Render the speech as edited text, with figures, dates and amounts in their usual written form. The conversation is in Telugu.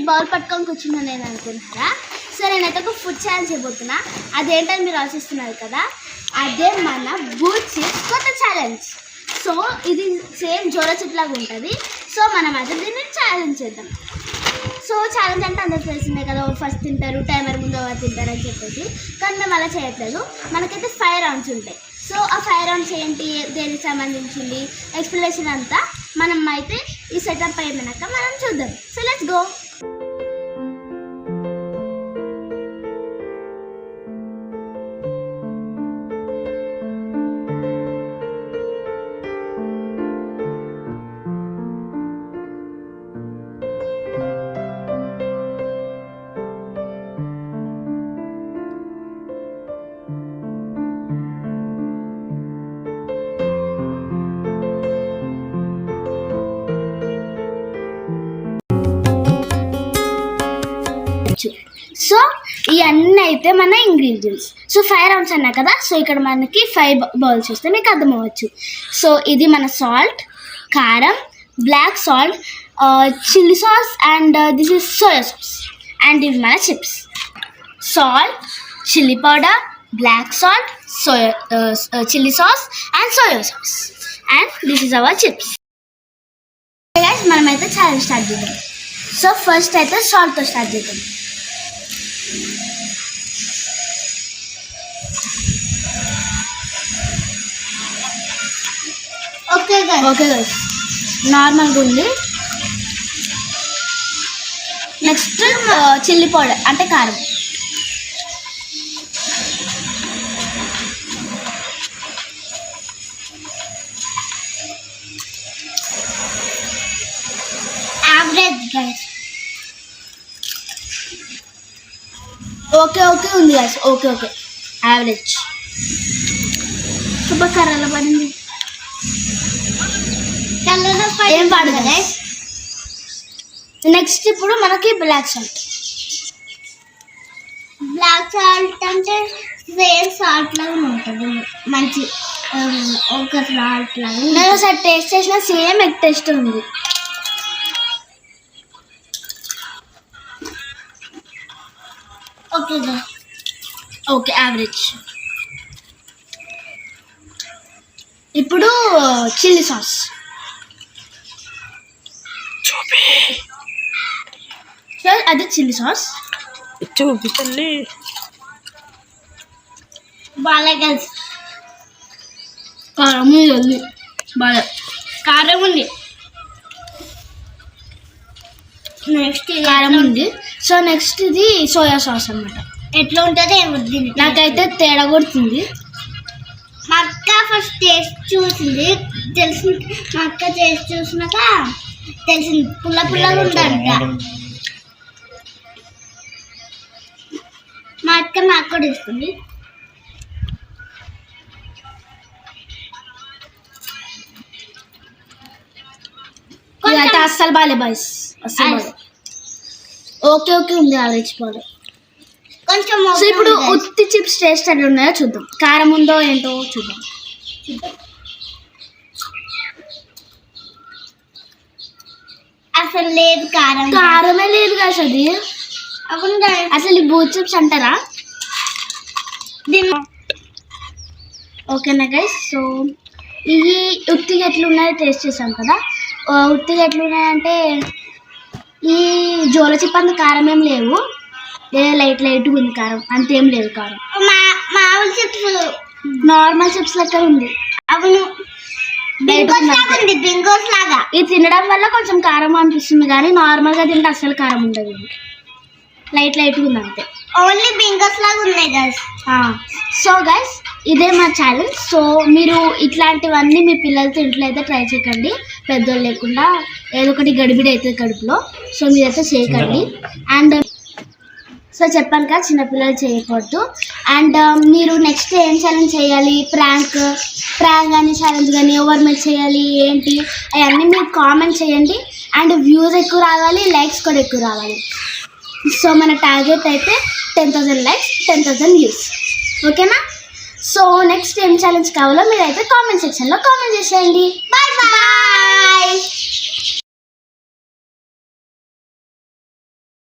బౌల్ పట్టుకొని కూర్చున్నా నేను అనుకుంటున్నారా? సో నేనైతే ఒక ఫుడ్ ఛాలెంజ్ చేయబోతున్నా. అదేంటని మీరు ఆలోచిస్తున్నారు కదా, అదే మన బూట్ చిప్స్ కొత్త ఛాలెంజ్. సో ఇది సేమ్ జోరా చిప్ లాగా ఉంటుంది. సో మనం అయితే దీన్ని ఛాలెంజ్ చేద్దాం. సో ఛాలెంజ్ అంటే అందరికి తెలిసిందే కదా, ఫస్ట్ తింటారు, టైమర్ ముందు ఎవరు తింటారు అని చెప్పేసి. కానీ మేము అలా చేయట్లేదు. మనకైతే 5 రౌండ్స్ ఉంటాయి. సో ఆ 5 రౌండ్స్ ఏంటి, దేనికి సంబంధించింది, ఎక్స్ప్లెనేషన్ అంతా మనం అయితే ఈ సెటప్ అయిపోయినాక మనం చూద్దాం. So let's go. సో ఇవన్నీ అయితే మన ఇంగ్రీడియంట్స్. సో 5 రౌండ్స్ అన్నా కదా. సో ఇక్కడ మనకి 5 బౌల్స్ వస్తే మీకు అర్థమవచ్చు. సో ఇది మన సాల్ట్, కారం, black salt, chilli sauce and this is soya sauce. And ఇవి మన chips. Salt, chilli powder, black salt, soya chilli sauce and soya sauce. And this is our chips. మనమైతే ఛాలెంజ్ స్టార్ట్ చేద్దాం. సో ఫస్ట్ అయితే సాల్ట్తో స్టార్ట్ చేద్దాం. ఓకే గైస్, నార్మల్గా ఉంది. నెక్స్ట్ చిల్లీ పౌడర్ అంటే కారం. Average guys. ఓకే ఉంది గైస్, ఓకే యావరేజ్. సూపర్ కర్రలో పడింది. ఏం పాడు గైస్. నెక్స్ట్ ఇప్పుడు మనకి బ్లాక్ సాల్ట్. బ్లాక్ సాల్ట్ అంటే సేమ్ సాల్ట్ లాగా ఉంటుంది, మంచి ఒక సాల్ట్ లాగా. నేను ఒకసారి టేస్ట్ చేసిన సేమ్ ఎగ్ టేస్ట్ ఉంది. Okay average. ఇప్పుడు చిల్లీ సాస్. అది చిల్లీ సాస్ చూపించండి. బాగా కలిసి కారం ఉంది, బాగా కారం ఉంది. నెక్స్ట్ కారం ఉంది. సో నెక్స్ట్ ఇది సోయా సాస్ అన్నమాట. ఎట్లా ఉంటుంది ఏమొద్దు, నాకైతే తేడా కొడుతుంది. మా అక్క ఫస్ట్ టేస్ట్ చూసింది, తెలిసింది. మా అక్క టేస్ట్ చూసినాక తెలిసింది పుల్లగా ఉందంట. మా అక్క నాకు కూడా ఇస్తుంది. ఇదైతే అస్సలు బాగాలే బాయ్స్, అస్సలు బాగాలే. ఓకే ఉంది యావరేజ్ పౌడర్ కొంచెం. సో ఇప్పుడు ఉత్తి చిప్స్ టేస్ట్ ఎట్లా ఉన్నాయో చూద్దాం. కారం ఉందో ఏంటో చూద్దాం. అసలు లేదు, కారమే లేదు కదా అది. అసలు ఈ బూట్ చిప్స్ అంటారా? ఓకేనా గైస్. సో ఇవి ఉత్తిగా ఎట్లున్నాయో టేస్ట్ చేసాం కదా. ఉత్తిగా ఎట్లున్నాయంటే ఈ జోల చిప్ అంత కారం ఏం లేవు, లైట్గా ఉంది కారం, అంతేం లేదు కారం. మామూలు చిప్స్ నార్మల్ చిప్స్ లెక్క ఉంది. అవును, బింగోస్ లాగా. ఇది తినడం వల్ల కొంచెం కారం అనిపిస్తుంది, కానీ నార్మల్గా తింటే అసలు కారం ఉండదు. లైట్గా ఉంది అంతే. ఓన్లీ బింగోస్ లాగా ఉన్నాయి గైస్. సో గైస్ ఇదే మా ఛాలెంజ్. సో మీరు ఇట్లాంటివన్నీ మీ పిల్లలతో ఇంట్లో అయితే ట్రై చేయకండి, పెద్దోళ్ళు లేకుండా. ఏదో ఒకటి గడిబిడి అవుతుంది కడుపులో. సో మీరైతే చేయకండి. అండ్ సో చెప్పాను కదా, చిన్నపిల్లలు చేయకూడదు. అండ్ మీరు నెక్స్ట్ ఏం ఛాలెంజ్ చేయాలి, ప్రాంక్ కానీ ఛాలెంజ్ కానీ ఎవరు మీరు చేయాలి ఏంటి అవన్నీ మీరు కామెంట్ చేయండి. అండ్ వ్యూస్ ఎక్కువ రావాలి, లైక్స్ కూడా ఎక్కువ రావాలి. సో మన టార్గెట్ అయితే 10,000 లైక్స్, 10,000 వ్యూస్. ఓకేనా? సో నెక్స్ట్ ఏం ఛాలెంజ్ కావాలో మీరైతే కామెంట్ సెక్షన్లో కామెంట్ చేసేయండి. Bye bye.